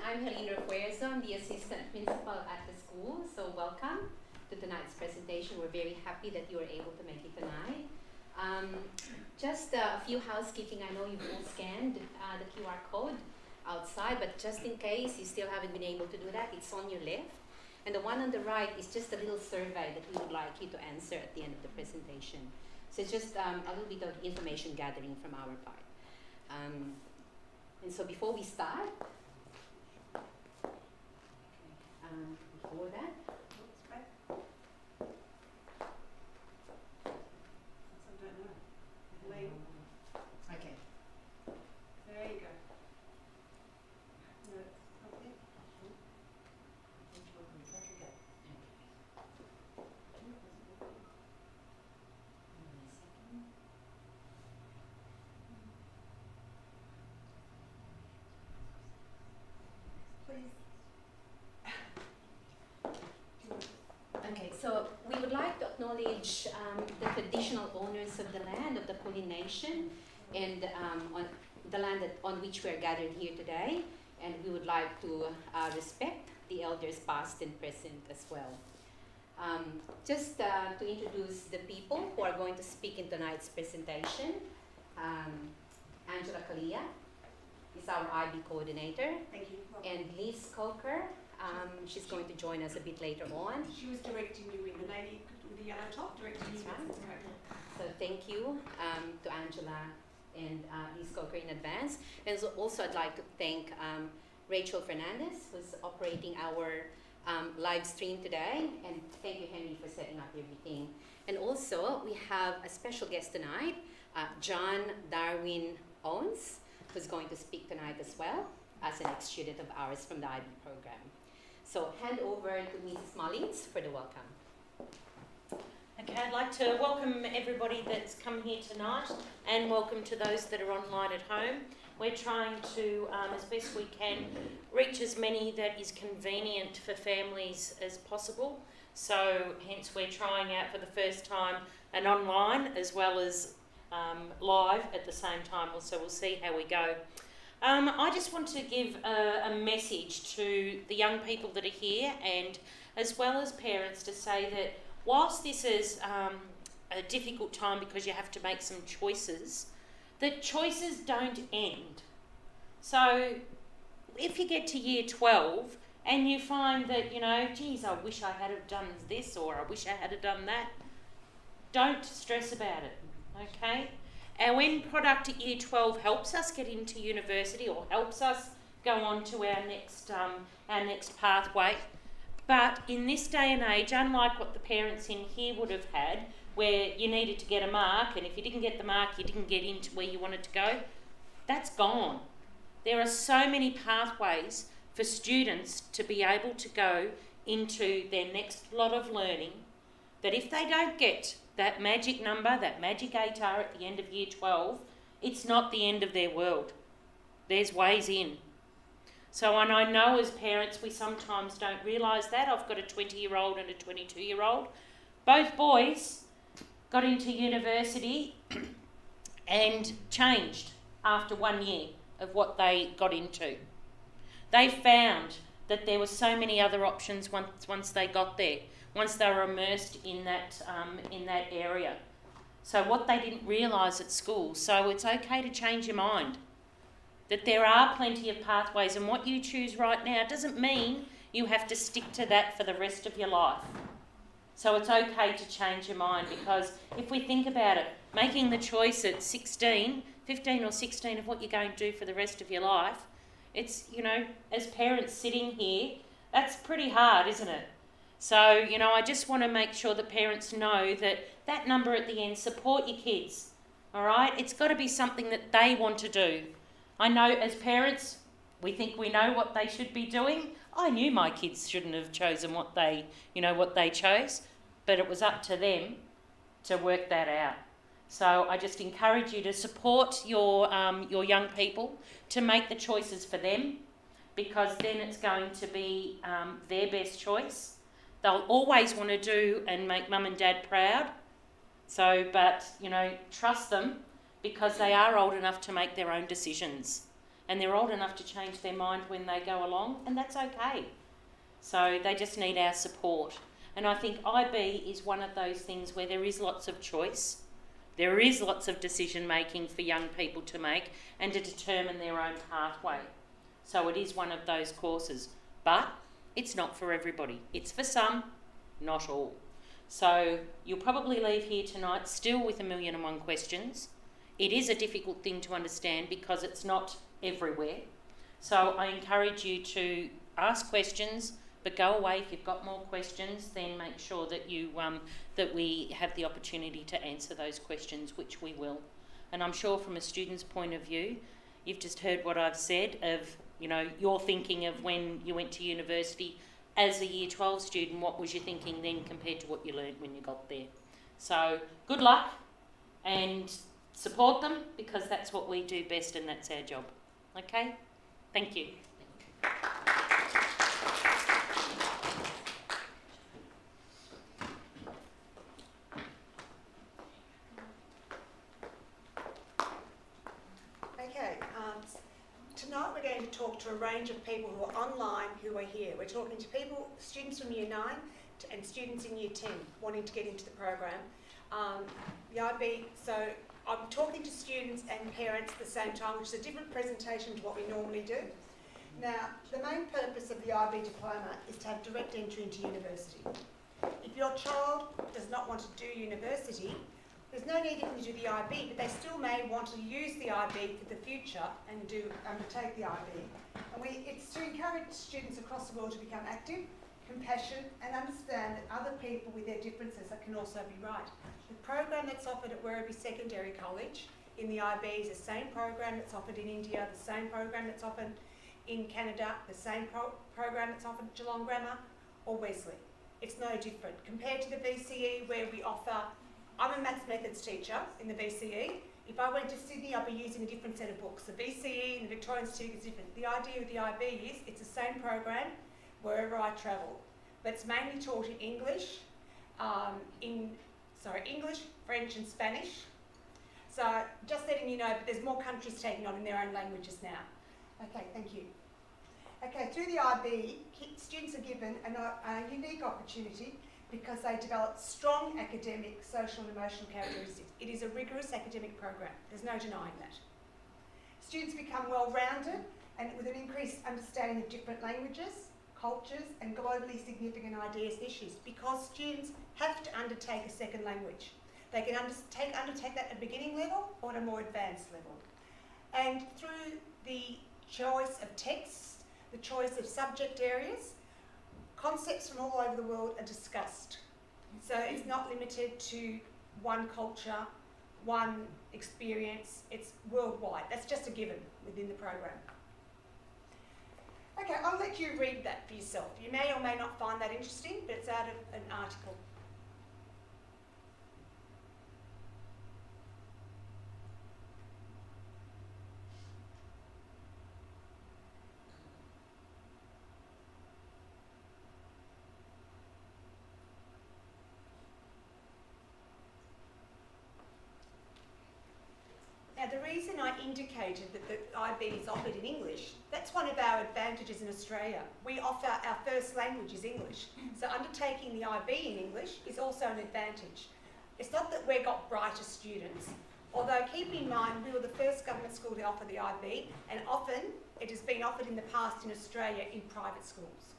I'm Helene Refuerzo. I'm the assistant principal at the school. So welcome to tonight's presentation. We're very happy that you were able to make it tonight. Just a few housekeeping. I know you've all scanned the QR code outside, but just in case you still haven't been able to do that, it's on your left. And the one on the right is just a little survey that we would like you to answer at the end of the presentation. So it's just a little bit of information gathering from our part. And so before we start, before that, okay. There you go. No, okay. Okay, so we would like to acknowledge the traditional owners of the land of the Kulin Nation and on the land on which we are gathered here today, and we would like to respect the elders past and present as well. Just to introduce the people who are going to speak in tonight's presentation, Angela Callea is our IB coordinator. Thank you. And Liz Coker, she's going to join us a bit later on. She was directing you in, the lady with the yellow top, directing you. That's right. So thank you to Angela and Liz Coker in advance. And so also I'd like to thank Rachel Fernandez, who's operating our live stream today. And thank you, Henry, for setting up everything. And also we have a special guest tonight, Darwin Oanes, who's going to speak tonight as well as an ex-student of ours from the IB program. So hand over to Mrs. Mullins for the welcome. Okay, I'd like to welcome everybody that's come here tonight and welcome to those that are online at home. We're trying to, as best we can, reach as many that is convenient for families as possible. So hence we're trying out for the first time an online as well as live at the same time. So we'll see how we go. I just want to give a message to the young people that are here and as well as parents to say that whilst this is a difficult time because you have to make some choices, that choices don't end. So if you get to year 12 and you find that, you know, geez, I wish I had have done this or I wish I had have done that, don't stress about it, okay? Our end product at year 12 helps us get into university or helps us go on to our next pathway. But in this day and age, unlike what the parents in here would have had, where you needed to get a mark, and if you didn't get the mark, you didn't get into where you wanted to go, that's gone. There are so many pathways for students to be able to go into their next lot of learning that if they don't get that magic number, that magic ATAR at the end of year 12, it's not the end of their world. There's ways in. So, and I know as parents we sometimes don't realise that. I've got a 20-year-old and a 22-year-old. Both boys got into university and changed after 1 year of what they got into. They found that there were so many other options once they got there, once they were immersed in that area. So what they didn't realise at school. So it's okay to change your mind. That there are plenty of pathways, and what you choose right now doesn't mean you have to stick to that for the rest of your life. So it's okay to change your mind, because if we think about it, making the choice at 15 or 16 of what you're going to do for the rest of your life, it's, you know, as parents sitting here, that's pretty hard, isn't it? So, you know, I just want to make sure that parents know that that number at the end, support your kids, all right? It's got to be something that they want to do. I know as parents, we think we know what they should be doing. I knew my kids shouldn't have chosen what they chose, but it was up to them to work that out. So I just encourage you to support your young people to make the choices for them, because then it's going to be their best choice. They'll always want to do and make mum and dad proud. So, but, you know, trust them, because they are old enough to make their own decisions. and they're old enough to change their mind when they go along, and that's okay. So they just need our support. And I think IB is one of those things where there is lots of choice. There is lots of decision making for young people to make and to determine their own pathway. So it is one of those courses, but it's not for everybody. It's for some, not all. So you'll probably leave here tonight still with 1,000,001 questions. It is a difficult thing to understand because it's not everywhere. So I encourage you to ask questions, but go away if you've got more questions, then make sure that you that we have the opportunity to answer those questions, which we will. And I'm sure from a student's point of view, you've just heard what I've said of, you know, your thinking of when you went to university as a Year 12 student, what was you thinking then compared to what you learned when you got there? So good luck and support them, because that's what we do best and that's our job. Okay? Thank you. Tonight we're going to talk to a range of people who are online who are here. We're talking to people, students from Year 9 and students in Year 10 wanting to get into the program. The IB, so I'm talking to students and parents at the same time, which is a different presentation to what we normally do. Now, the main purpose of the IB Diploma is to have direct entry into university. If your child does not want to do university, there's no need for them to do the IB, but they still may want to use the IB for the future and undertake the IB. And it's to encourage students across the world to become active, compassionate, and understand that other people with their differences can also be right. The program that's offered at Werribee Secondary College in the IB is the same program that's offered in India, the same program that's offered in Canada, the same program that's offered at Geelong Grammar or Wesley. It's no different. Compared to the VCE, where we offer, I'm a maths methods teacher in the VCE. If I went to Sydney, I'd be using a different set of books. The VCE and the Victorian Institute is different. The idea of the IB is it's the same program wherever I travel, but it's mainly taught in English, English, French and Spanish. So just letting you know, but there's more countries taking on in their own languages now. Okay, thank you. Okay, through the IB, students are given a unique opportunity because they develop strong academic, social and emotional characteristics. It is a rigorous academic program. There's no denying that. Students become well-rounded and with an increased understanding of different languages, cultures and globally significant ideas and issues, because students have to undertake a second language. They can undertake that at a beginning level or at a more advanced level. And through the choice of texts, the choice of subject areas, concepts from all over the world are discussed. So it's not limited to one culture, one experience, it's worldwide. That's just a given within the program. Okay, I'll let you read that for yourself. You may or may not find that interesting, but it's out of an article. Now, the reason I indicated that the IB is offered in English, that's one of our advantages in Australia. We offer, our first language is English. So undertaking the IB in English is also an advantage. It's not that we've got brighter students, although keep in mind we were the first government school to offer the IB, and often it has been offered in the past in Australia in private schools.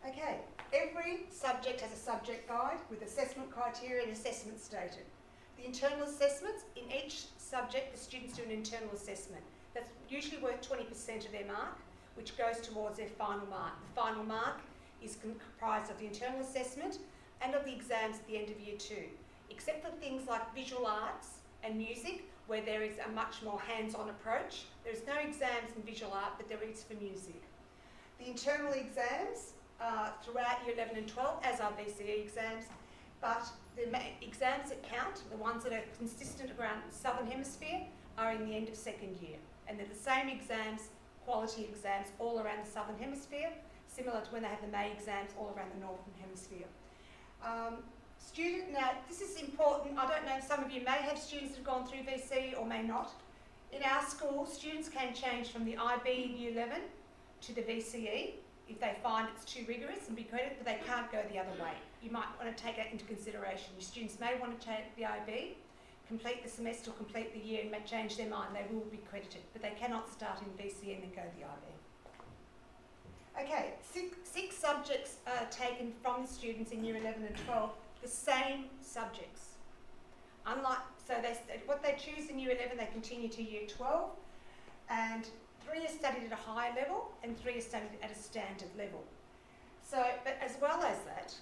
Okay, every subject has a subject guide with assessment criteria and assessment stated. The internal assessments, in each subject the students do an internal assessment. That's usually worth 20% of their mark, which goes towards their final mark. The final mark is comprised of the internal assessment and of the exams at the end of Year 2, except for things like visual arts and music, where there is a much more hands-on approach. There is no exams in visual art, but there is for music. The internal exams throughout Year 11 and 12, as are VCE exams, but the exams that count, the ones that are consistent around the Southern Hemisphere, are in the end of second year. And they're the same exams, quality exams, all around the Southern Hemisphere, similar to when they have the May exams all around the Northern Hemisphere. Now, this is important. I don't know, some of you may have students that have gone through VC or may not. In our school, students can change from the IB in Year 11 to the VCE if they find it's too rigorous and be credited, but they can't go the other way. You might want to take that into consideration. Your students may want to take the IB, complete the semester or complete the year and may change their mind. They will be credited, but they cannot start in VCE and then go the IB. Okay, six subjects are taken from the students in Year 11 and 12, the same subjects. What they choose in Year 11, they continue to Year 12, and 3 are studied at a higher level and 3 are studied at a standard level. But as well as that,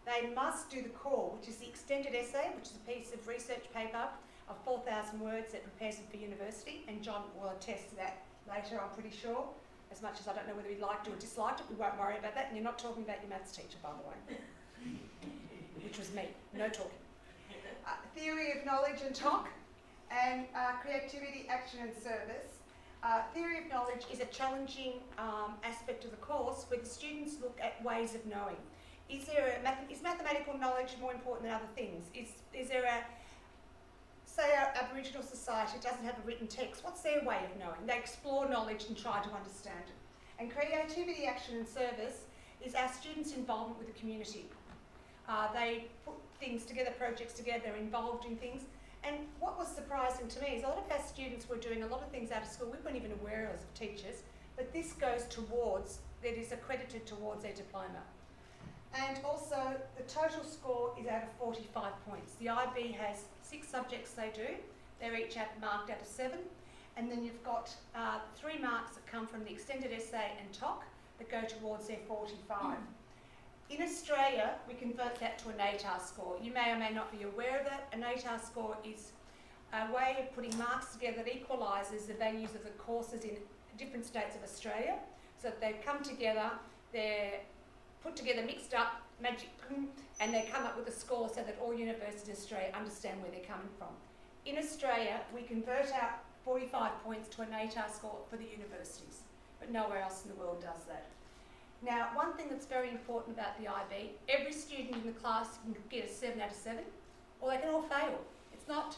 they must do the core, which is the extended essay, which is a piece of research paper of 4,000 words that prepares them for university, and John will attest to that later, I'm pretty sure. As much as I don't know whether he liked it or disliked it, we won't worry about that. And you're not talking about your maths teacher, by the way, which was me. No talking. Theory of knowledge and talk, and creativity, action and service. Theory of knowledge is a challenging aspect of the course where the students look at ways of knowing. Is mathematical knowledge more important than other things? Is there say our Aboriginal society doesn't have a written text, what's their way of knowing? They explore knowledge and try to understand it. And creativity, action and service is our students' involvement with the community. They put things together, projects together, they're involved in things. And what was surprising to me is a lot of our students were doing a lot of things out of school we weren't even aware of as teachers, but this goes towards, that is accredited towards their diploma. And also, the total score is out of 45 points. The IB has 6 subjects they do. They're each marked out of 7. And then you've got 3 marks that come from the extended essay and TOC that go towards their 45. In Australia, we convert that to an ATAR score. You may or may not be aware of that. An ATAR score is a way of putting marks together that equalises the values of the courses in different states of Australia. So that they come together, they're put together, mixed up, magic, and they come up with a score so that all universities in Australia understand where they're coming from. In Australia, we convert our 45 points to an ATAR score for the universities, but nowhere else in the world does that. Now, one thing that's very important about the IB, every student in the class can get a 7 out of 7, or they can all fail. It's not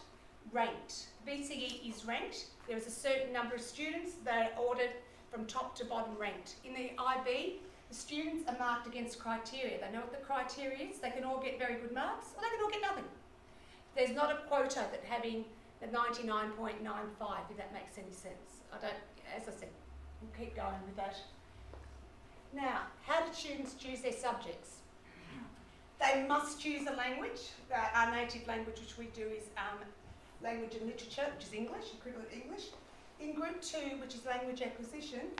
ranked. VCE is ranked. There is a certain number of students that are ordered from top to bottom ranked. In the IB, the students are marked against criteria. They know what the criteria is. They can all get very good marks, or they can all get nothing. There's not a quota that having the 99.95, if that makes any sense. As I said, we'll keep going with that. Now, how do students choose their subjects? They must choose a language. Our native language, which we do, is language and literature, which is English, equivalent English. In Group 2, which is language acquisition,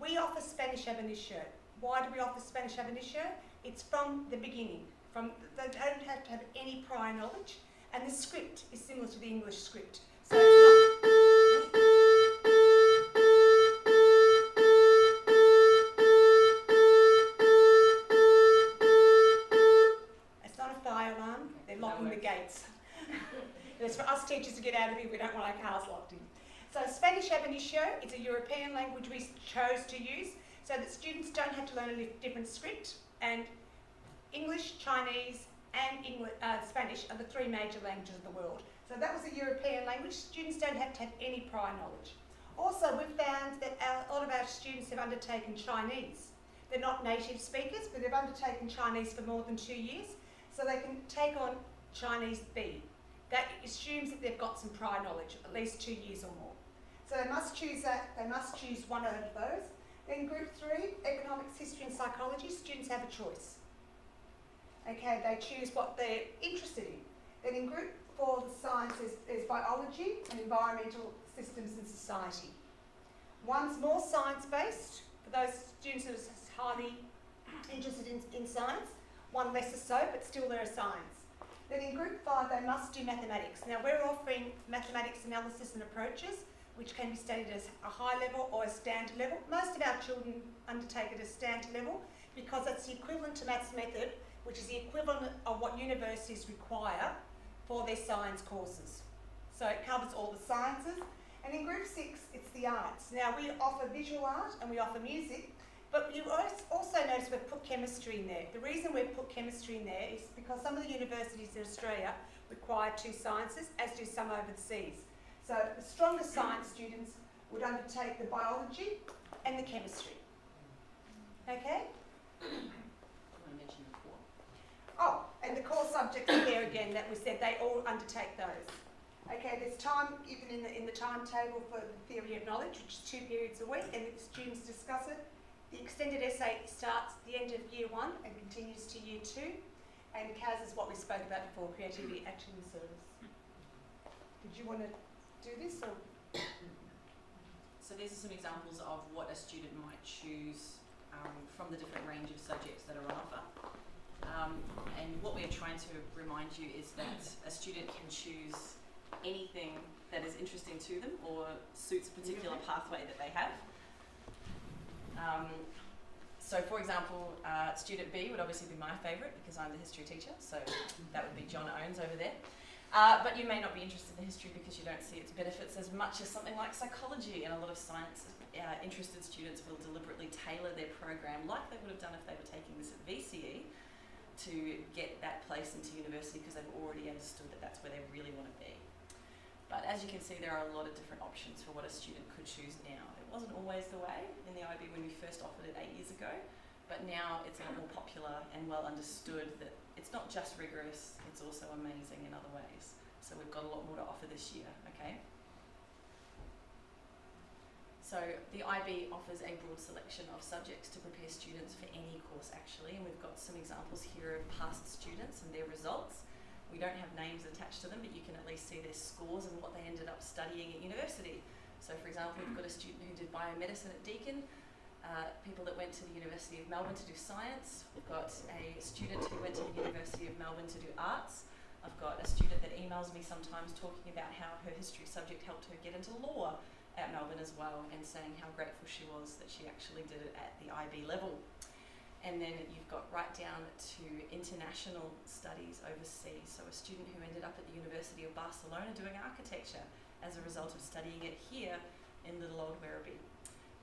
we offer Spanish ab initio. Why do we offer Spanish ab initio? It's from the beginning. They don't have to have any prior knowledge, and the script is similar to the English script. So it's not a fire alarm, they're locking the gates. It's for us teachers to get out of here, we don't want our cars locked in. So Spanish ab initio, it's a European language we chose to use, so that students don't have to learn a different script, and English, Chinese and Spanish are the 3 major languages of the world. So that was a European language. Students don't have to have any prior knowledge. Also, we've found that a lot of our students have undertaken Chinese. They're not native speakers, but they've undertaken Chinese for more than 2 years, so they can take on Chinese B. That assumes that they've got some prior knowledge, at least 2 years or more. So they must choose that. They must choose one out of those. Then Group 3, economics, history and psychology, students have a choice. Okay, they choose what they're interested in. Then in Group 4, the sciences, there's biology and environmental systems and society. One's more science-based, for those students who are highly interested in science. One lesser so, but still there are science. Then in Group 5, they must do mathematics. Now, we're offering mathematics analysis and approaches, which can be studied as a high level or a standard level. Most of our children undertake it as standard level because it's the equivalent to maths method, which is the equivalent of what universities require for their science courses. So it covers all the sciences. And in Group 6, it's the arts. Now, we offer visual art and we offer music, but you also notice we've put chemistry in there. The reason we've put chemistry in there is because some of the universities in Australia require 2 sciences, as do some overseas. So the stronger science students would undertake the biology and the chemistry. Okay? I want to mention the four. Oh, and the core subjects there again that we said they all undertake those. Okay, there's time given in the timetable for the theory of knowledge, which is 2 periods a week, and the students discuss it. The extended essay starts at the end of year 1 and continues to year 2. And CAS is what we spoke about before, creativity, action and service. Did you want to do this or? So these are some examples of what a student might choose from the different range of subjects that are on offer. And what we are trying to remind you is that a student can choose anything that is interesting to them or suits a particular pathway that they have. So for example, student B would obviously be my favourite because I'm the history teacher, so that would be John Oanes over there. But you may not be interested in history because you don't see its benefits as much as something like psychology, and a lot of science interested students will deliberately tailor their program like they would have done if they were taking this at VCE to get that place into university because they've already understood that that's where they really want to be. But as you can see, there are a lot of different options for what a student could choose now. It wasn't always the way in the IB when we first offered it 8 years ago, but now it's a lot more popular and well understood that it's not just rigorous, it's also amazing in other ways. So we've got a lot more to offer this year, okay? So the IB offers a broad selection of subjects to prepare students for any course actually, and we've got some examples here of past students and their results. We don't have names attached to them, but you can at least see their scores and what they ended up studying at university. So for example, we've got a student who did biomedicine at Deakin, people that went to the University of Melbourne to do science. We've got a student who went to the University of Melbourne to do arts. I've got a student that emails me sometimes talking about how her history subject helped her get into law at Melbourne as well, and saying how grateful she was that she actually did it at the IB level. And then you've got right down to international studies overseas. So a student who ended up at the University of Barcelona doing architecture as a result of studying it here in little old Werribee.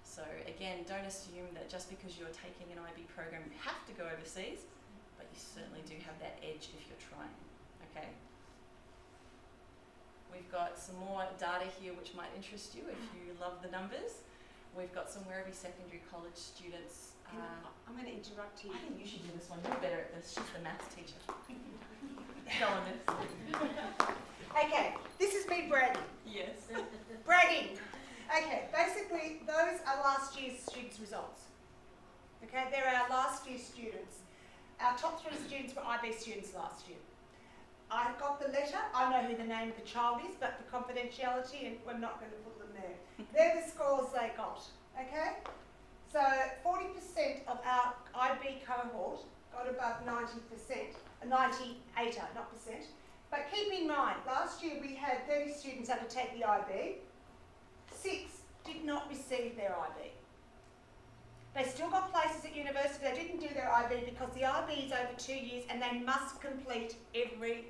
So again, don't assume that just because you're taking an IB program you have to go overseas, but you certainly do have that edge if you're trying, okay? We've got some more data here which might interest you if you love the numbers. We've got some Werribee Secondary College students. I'm going to interrupt you. I think you should do this one. You're better at this. She's the maths teacher. Go on this. Okay, this is me bragging. Yes. Bragging. Okay, basically those are last year's students' results. Okay, they're our last year students. Our top 3 students were IB students last year. I got the letter. I know who the name of the child is, but for confidentiality, and we're not going to put them there. They're the scores they got. Okay? So 40% of our IB cohort got above 90%, 98, not percent. But keep in mind, last year we had 30 students undertake the IB. 6 did not receive their IB. They still got places at university. They didn't do their IB because the IB is over 2 years and they must complete every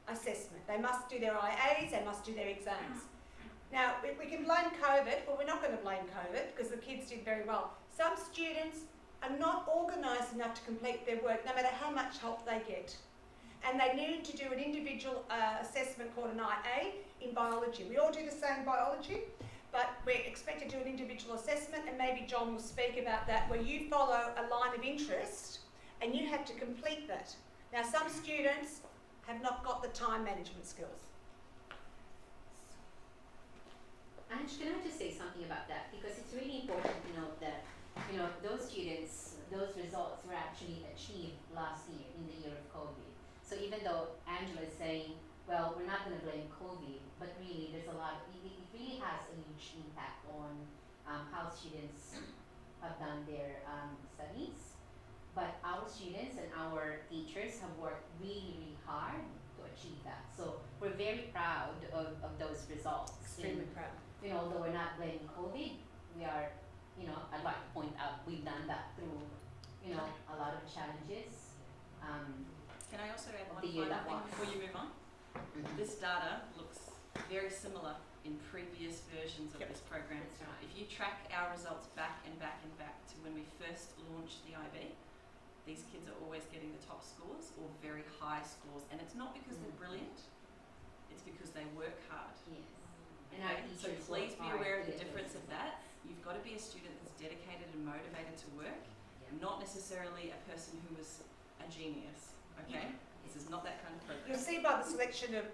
assessment. They must do their IAs, they must do their exams. Now, we can blame COVID, but we're not going to blame COVID because the kids did very well. Some students are not organised enough to complete their work, no matter how much help they get. And they need to do an individual assessment called an IA in biology. We all do the same biology, but we're expected to do an individual assessment, and maybe John will speak about that, where you follow a line of interest and you have to complete that. Now, some students have not got the time management skills. Ange, can I just say something about that? Because it's really important to note that, those students, those results were actually achieved last year in the year of COVID. So even though Angela is saying, well, we're not going to blame COVID, but really there's a lot, it really has a huge impact on how students have done their studies. But our students and our teachers have worked really, really hard to achieve that. So we're very proud of those results. Extremely proud. Although we're not blaming COVID, we are, I'd like to point out we've done that through, a lot of challenges. Can I also add one The year final that thing was. before you move on? This data looks very similar in previous versions of this program. That's right. If you track our results back and back and back to when we first launched the IB, these kids are always getting the top scores or very high scores, and it's not because they're brilliant, it's because they work hard. Yes. And our Okay? So teachers please be are aware of the good. difference of that. You've got to be a student that's dedicated and motivated to work, not necessarily a person who was a genius. Okay? This is not that kind of program. You'll see by the selection of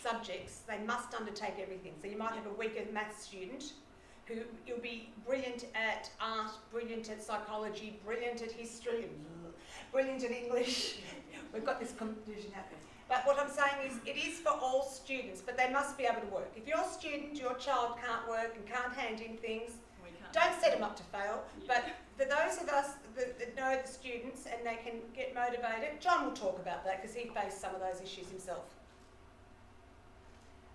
subjects, they must undertake everything. So you might have a weaker maths student who you'll be brilliant at art, brilliant at psychology, brilliant at history, brilliant at English. We've got this competition happening. But what I'm saying is it is for all students, but they must be able to work. If your student, your child can't work and can't hand in things, We can't. don't set them up to fail. Yeah. But for those of us that know the students and they can get motivated, John will talk about that because he faced some of those issues himself.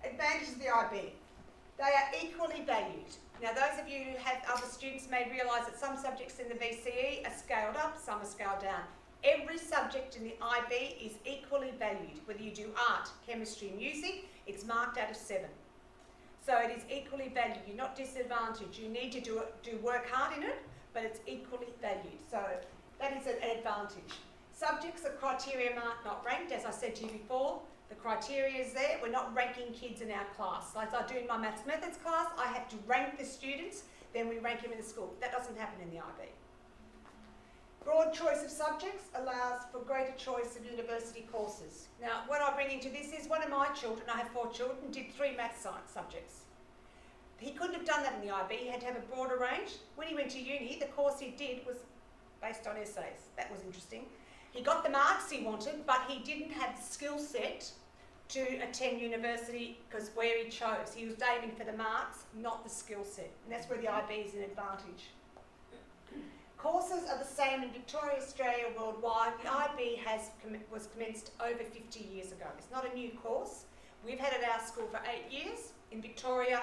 Advantages of the IB. They are equally valued. Now those of you who have other students may realise that some subjects in the VCE are scaled up, some are scaled down. Every subject in the IB is equally valued. Whether you do art, chemistry, music, it's marked out of 7. So it is equally valued. You're not disadvantaged. You need to do work hard in it, but it's equally valued. So that is an advantage. Subjects are criteria marked, not ranked. As I said to you before, the criteria is there. We're not ranking kids in our class. Like I do in my maths methods class, I have to rank the students, then we rank them in the school. That doesn't happen in the IB. Broad choice of subjects allows for greater choice of university courses. Now, what I bring into this is one of my children, I have 4 children, did 3 maths science subjects. He couldn't have done that in the IB, he had to have a broader range. When he went to uni, the course he did was based on essays. That was interesting. He got the marks he wanted, but he didn't have the skill set to attend university because where he chose. He was aiming for the marks, not the skill set. And that's where the IB is an advantage. Courses are the same in Victoria, Australia, worldwide. The IB was commenced over 50 years ago. It's not a new course. We've had it at our school for 8 years in Victoria,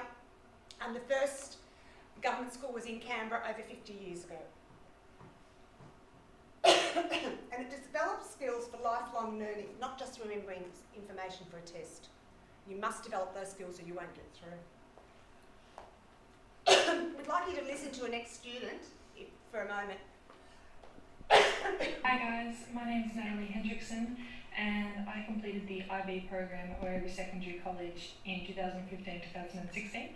and the first government school was in Canberra over 50 years ago. And it develops skills for lifelong learning, not just remembering information for a test. You must develop those skills or you won't get through. We'd like you to listen to a next student for a moment. Hi guys, my name is Natalie Hendrickson and I completed the IB program at Werribee Secondary College in 2015-2016.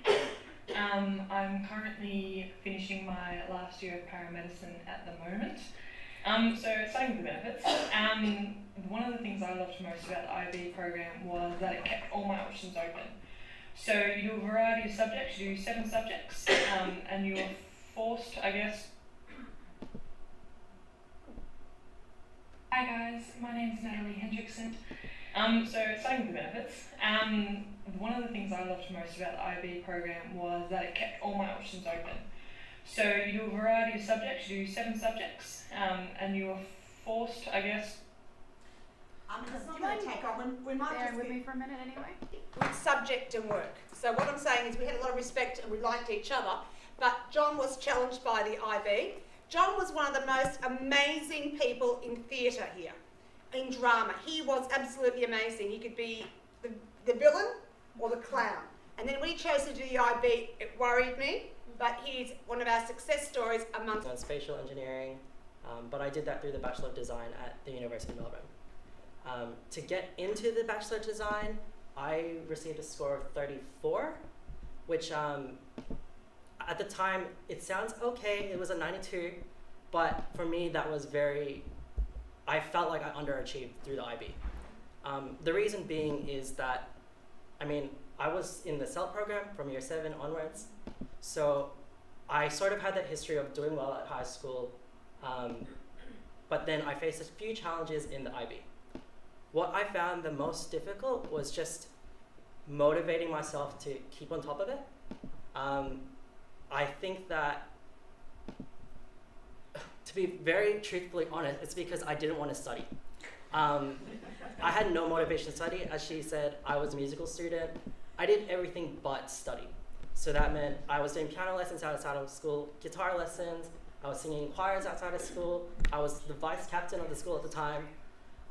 I'm currently finishing my last year of paramedicine at the moment. So starting with the benefits, one of the things I loved most about the IB program was that it kept all my options open. So you do a variety of subjects, you do 7 subjects, and you're forced, I guess. Hi guys, my name is Natalie Hendrickson. So starting with the benefits, one of the things I loved most about the IB program was that it kept all my options open. So you do a variety of subjects, you do 7 subjects, and you are forced, I guess. It's not going to take on. We might Bear just with be me for a minute anyway. with subject and work. So what I'm saying is we had a lot of respect and we liked each other, but John was challenged by the IB. John was one of the most amazing people in theatre here, in drama. He was absolutely amazing. He could be the villain or the clown. And then when he chose to do the IB, it worried me, but he's one of our success stories amongst... On spatial engineering, but I did that through the Bachelor of Design at the University of Melbourne. To get into the Bachelor of Design, I received a score of 34, which at the time, it sounds okay, it was a 92, but for me that was I felt like I underachieved through the IB. The reason being is that, I was in the SELP program from year 7 onwards, so I sort of had that history of doing well at high school, but then I faced a few challenges in the IB. What I found the most difficult was just motivating myself to keep on top of it. I think that, to be very truthfully honest, it's because I didn't want to study. I had no motivation to study. As she said, I was a musical student. I did everything but study. So that meant I was doing piano lessons outside of school, guitar lessons, I was singing in choirs outside of school, I was the vice captain of the school at the time.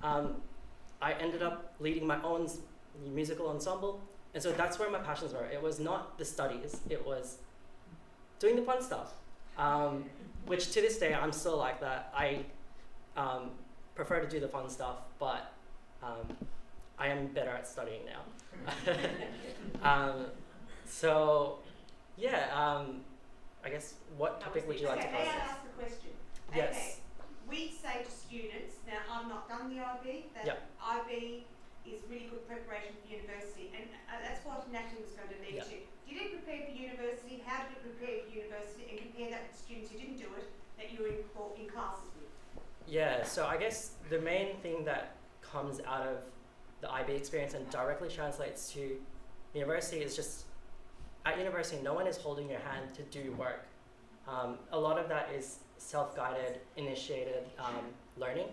I ended up leading my own musical ensemble, and so that's where my passions were. It was not the studies, it was doing the fun stuff, which to this day I'm still like that. I prefer to do the fun stuff, but I am better at studying now. So, yeah, I guess what topic would you like to Okay, may I cover? ask a question? Yes. Okay, we say to students, now I've not done the IB, that Yep. IB is really good preparation for university, and that's what Natalie was going to lead Yep. to. Did it prepare for university? How did it prepare for university? And compare that with students who didn't do it, that you were in classes with. Yeah, so I guess the main thing that comes out of the IB experience and directly translates to university is just, at university, no one is holding your hand to do work. A lot of that is self-guided, initiated learning.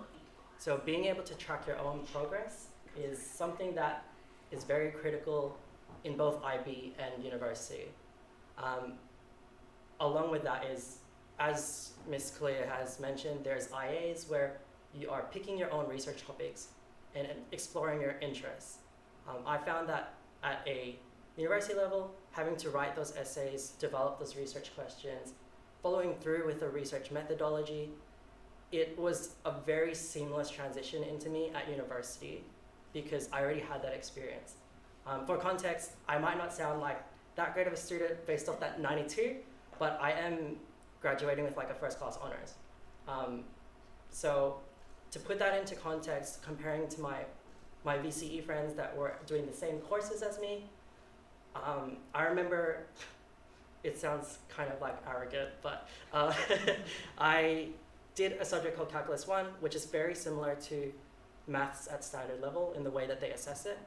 So being able to track your own progress is something that is very critical in both IB and university. Along with that is, as Ms. Callea has mentioned, there's IAs where you are picking your own research topics and exploring your interests. I found that at a university level, having to write those essays, develop those research questions, following through with a research methodology, it was a very seamless transition into me at university because I already had that experience. For context, I might not sound like that great of a student based off that 92, but I am graduating with like a first class honors. So to put that into context, comparing to my VCE friends that were doing the same courses as me, I remember, it sounds kind of like arrogant, but I did a subject called Calculus 1, which is very similar to maths at standard level in the way that they assess it.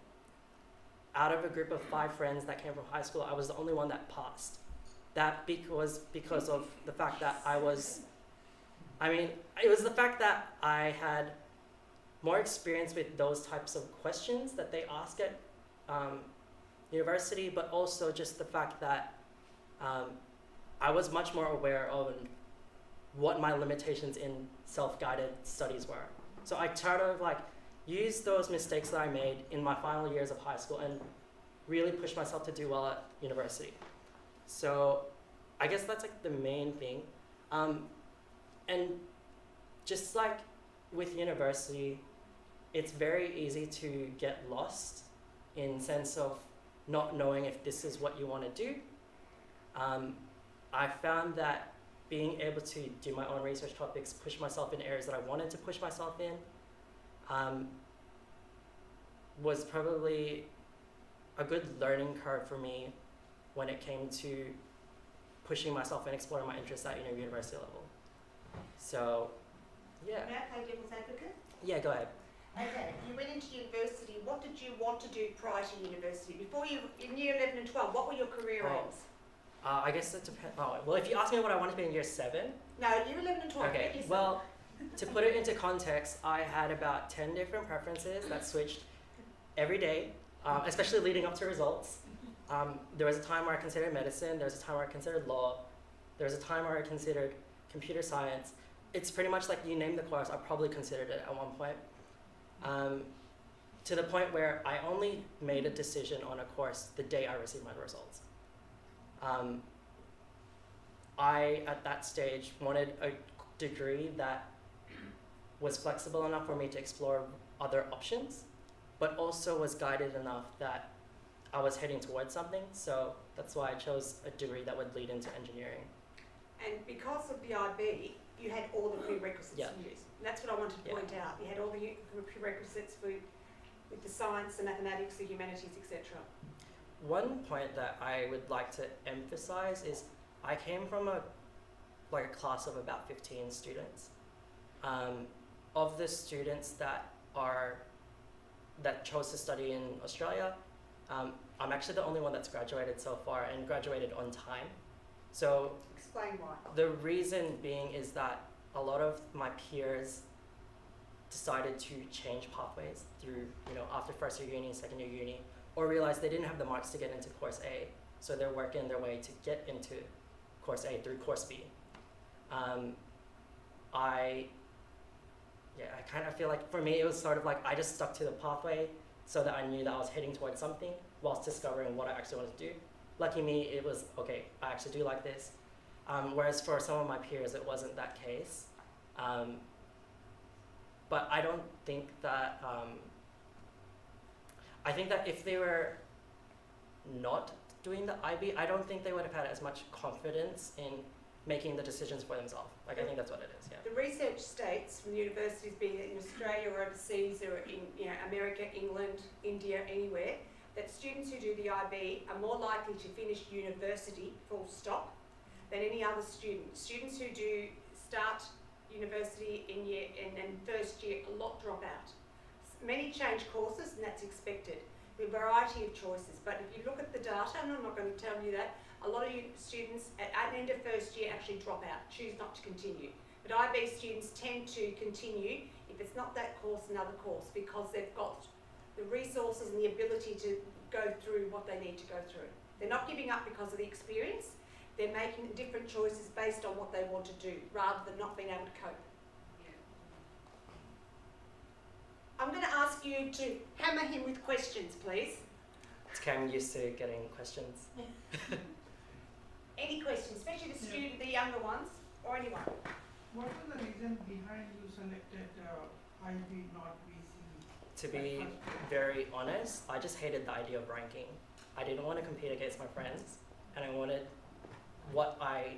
Out of a group of 5 friends that came from high school, I was the only one that passed. That because of the fact that it was the fact that I had more experience with those types of questions that they ask at university, but also just the fact that I was much more aware of what my limitations in self-guided studies were. So I tried to use those mistakes that I made in my final years of high school and really push myself to do well at university. So I guess that's the main thing. And just like with university, it's very easy to get lost in sense of not knowing if this is what you want to do. I found that being able to do my own research topics, push myself in areas that I wanted to push myself in, was probably a good learning curve for me when it came to pushing myself and exploring my interests at university level. So, yeah. May I play devil's advocate? Yeah, go ahead. Okay, you went into university. What did you want to do prior to university? Before you, in year 11 and 12, what were your career aims? I guess it depends. Well, if you ask me what I want to be in year 7. No, year 11 and 12. Okay, Year well, to put it into context, I had about 10 different preferences that switched every day, especially leading up to results. There was a time where I considered medicine, there was a time where I considered law, there was a time where I considered computer science. It's pretty much like you name the course, I probably considered it at one point. To the point where I only made a decision on a course the day I received my results. I, at that stage, wanted a degree that was flexible enough for me to explore other options, but also was guided enough that I was heading towards something. So that's why I chose a degree that would lead into engineering. And because of the IB, you had all the prerequisites Yeah. to use. And that's what I wanted to Yeah. point out. You had all the prerequisites with the science, the mathematics, the humanities, etc. One point that I would like to emphasize is I came from a class of about 15 students. Of the students that chose to study in Australia, I'm actually the only one that's graduated so far and graduated on time. So Explain why. the reason being is that a lot of my peers decided to change pathways through, after first year uni, second year uni, or realized they didn't have the marks to get into course A, so they're working their way to get into course A through course B. I kind of feel like for me it was sort of I just stuck to the pathway so that I knew that I was heading towards something whilst discovering what I actually wanted to do. Lucky me, it was, okay, I actually do like this. Whereas for some of my peers, it wasn't that case. But I don't think that, I think that if they were not doing the IB, I don't think they would have had as much confidence in making the decisions for themselves. Like, I think that's what it is, yeah. The research states from the universities, being it in Australia or overseas or in America, England, India, anywhere, that students who do the IB are more likely to finish university, full stop, than any other student. Students who do start university in first year, a lot drop out. Many change courses, and that's expected. With a variety of choices, but if you look at the data, and I'm not going to tell you that, a lot of students at the end of first year actually drop out, choose not to continue. But IB students tend to continue, if it's not that course, another course, because they've got the resources and the ability to go through what they need to go through. They're not giving up because of the experience, they're making different choices based on what they want to do, rather than not being able to cope. I'm going to ask you to hammer him with questions, please. It's okay, I'm used to getting questions. Any questions, especially the student, the younger ones, or anyone. What was the reason behind you selected IB, not VCE? To be very honest, I just hated the idea of ranking. I didn't want to compete against my friends, and I wanted, what I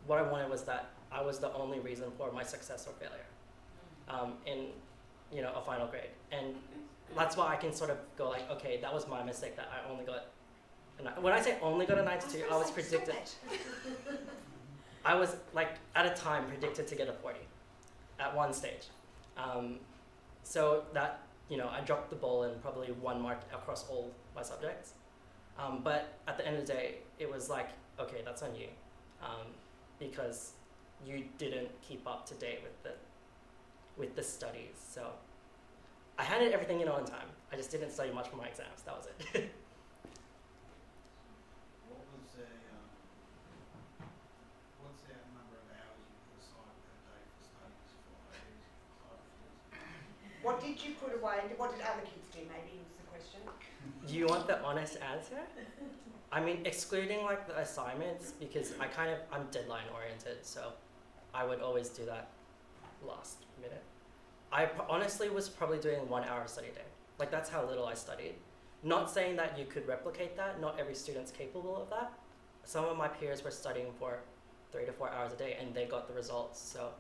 wanted was that I was the only reason for my success or failure in a final grade. And that's why I can sort of go like, okay, that was my mistake that I only got, when I say only got a 92, I was predicted, I was like at a time predicted to get a 40 at one stage. So that, I dropped the ball in probably 1 mark across all my subjects. But at the end of the day, it was like, okay, that's on you, because you didn't keep up to date with the studies. So I handed everything in on time. I just didn't study much for my exams. That was it. What's the number of hours you put aside per day for studies for IBs? What did you put away and what did other kids do, maybe was the question. Do you want the honest answer? I mean, excluding like the assignments, because I'm deadline oriented, so I would always do that last minute. I honestly was probably doing 1 hour study a day. Like, that's how little I studied. Not saying that you could replicate that, not every student's capable of that. Some of my peers were studying for 3 to 4 hours a day and they got the results, so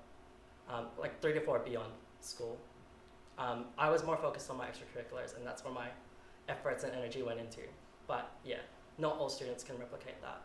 like 3 to 4 beyond school. I was more focused on my extracurriculars, and that's where my efforts and energy went into. But yeah, not all students can replicate that.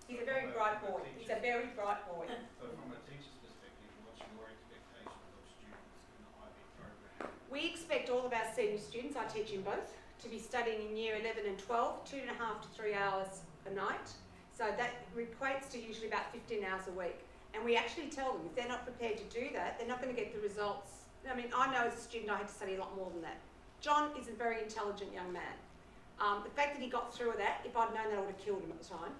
He's a very bright boy. He's a very bright boy. But from a teacher's perspective, what's your expectation of students in the IB program? We expect all of our senior students, I teach in both, to be studying in year 11 and 12, 2.5 to 3 hours a night. So that equates to usually about 15 hours a week. And we actually tell them if they're not prepared to do that, they're not going to get the results. I mean, I know as a student I had to study a lot more than that. John is a very intelligent young man. The fact that he got through that, if I'd known that, I would have killed him at the time.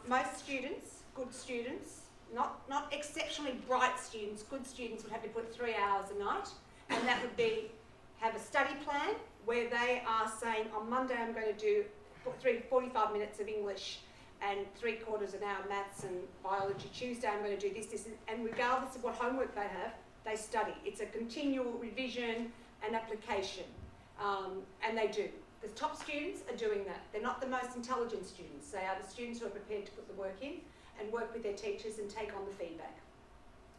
Most students, good students, not exceptionally bright students, good students would have to put 3 hours a night, and that would be have a study plan where they are saying on Monday I'm going to do 45 minutes of English and 3/4 an hour maths and biology. Tuesday I'm going to do this, and regardless of what homework they have, they study. It's a continual revision and application, and they do. The top students are doing that. They're not the most intelligent students. They are the students who are prepared to put the work in and work with their teachers and take on the feedback.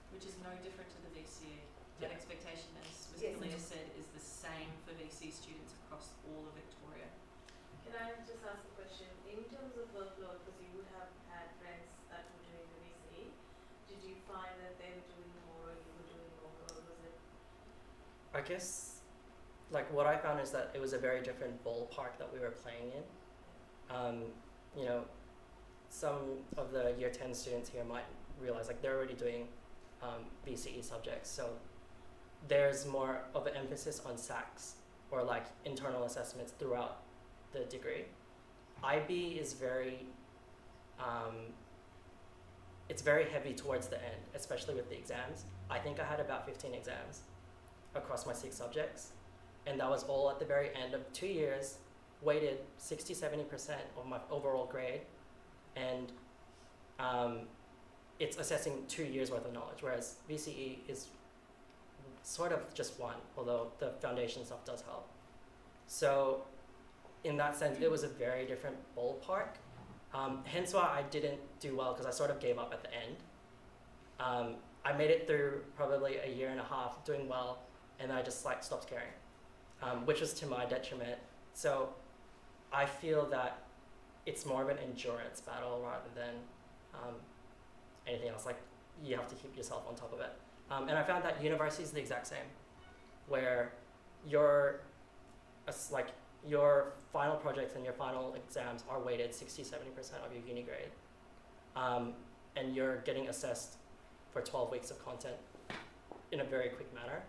Which is no different to the VCE. Yeah. That expectation, as Ms. Yes. Callea said, is the same for VC students across all of Victoria. Can I just ask a question? In terms of workload, because you would have had friends that were doing the VCE, did you find that they were doing more or you were doing more, or was it? I guess, like, what I found is that it was a very different ballpark that we were playing in. Some of the year 10 students here might realize like they're already doing VCE subjects, so there's more of an emphasis on SACs or like internal assessments throughout the degree. IB is very, it's very heavy towards the end, especially with the exams. I think I had about 15 exams across my 6 subjects, and that was all at the very end of 2 years, weighted 60-70% of my overall grade, and it's assessing 2 years worth of knowledge, whereas VCE is sort of just one, although the foundation stuff does help. So in that sense, it was a very different ballpark. Hence why I didn't do well, because I sort of gave up at the end. I made it through probably a year and a half doing well, and I just like stopped caring, which was to my detriment. So I feel that it's more of an endurance battle rather than anything else. Like, you have to keep yourself on top of it. And I found that university is the exact same, where your final projects and your final exams are weighted 60-70% of your uni grade, and you're getting assessed for 12 weeks of content in a very quick manner.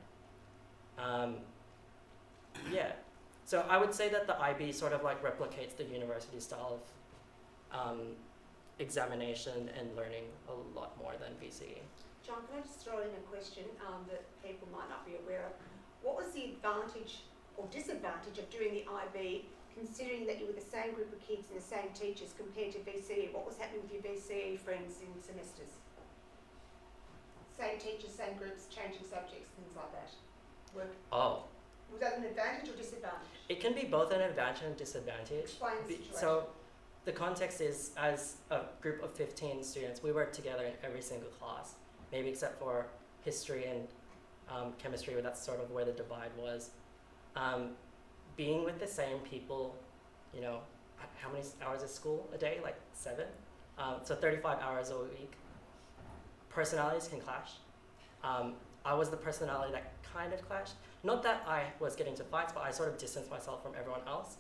Yeah, so I would say that the IB sort of like replicates the university style of examination and learning a lot more than VCE. John, can I just throw in a question that people might not be aware of? What was the advantage or disadvantage of doing the IB, considering that you were the same group of kids and the same teachers compared to VCE? What was happening with your VCE friends in semesters? Same teachers, same groups, changing subjects, things like that. Oh. Was that an advantage or disadvantage? It can be both an advantage and disadvantage. Explain the situation. So the context is, as a group of 15 students, we work together in every single class, maybe except for history and chemistry, where that's sort of where the divide was. Being with the same people, you know, how many hours is school a day? Like 7? So 35 hours a week. Personalities can clash. I was the personality that kind of clashed. Not that I was getting into fights, but I sort of distanced myself from everyone else.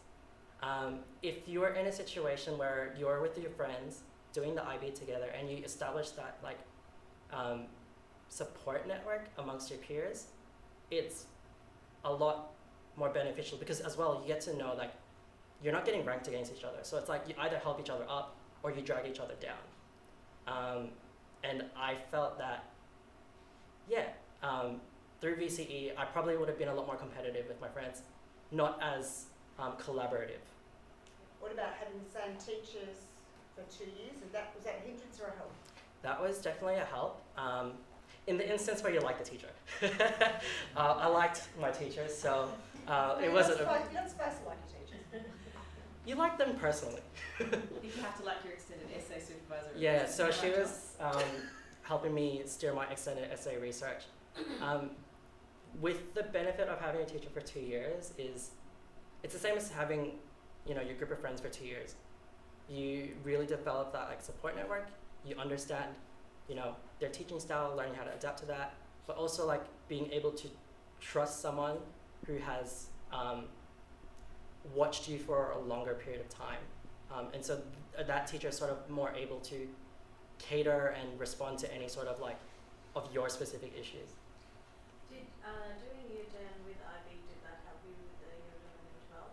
If you are in a situation where you're with your friends doing the IB together and you establish that like support network amongst your peers, it's a lot more beneficial, because as well you get to know like you're not getting ranked against each other. So it's like you either help each other up or you drag each other down. And I felt that, yeah, through VCE, I probably would have been a lot more competitive with my friends, not as collaborative. What about having the same teachers for 2 years? Was that a hindrance or a help? That was definitely a help. In the instance where you like the teacher. I liked my teachers, so it wasn't. You're not supposed to like your teachers. You like them personally. You have to like your extended essay supervisor. Yeah, so she was helping me steer my extended essay research. With the benefit of having a teacher for 2 years is, it's the same as having, you know, your group of friends for 2 years. You really develop that like support network. You understand, you know, their teaching style, learning how to adapt to that, but also like being able to trust someone who has watched you for a longer period of time. And so that teacher is sort of more able to cater and respond to any sort of like of your specific issues. Did doing year 10 with IB, did that help you with the year 11 and 12?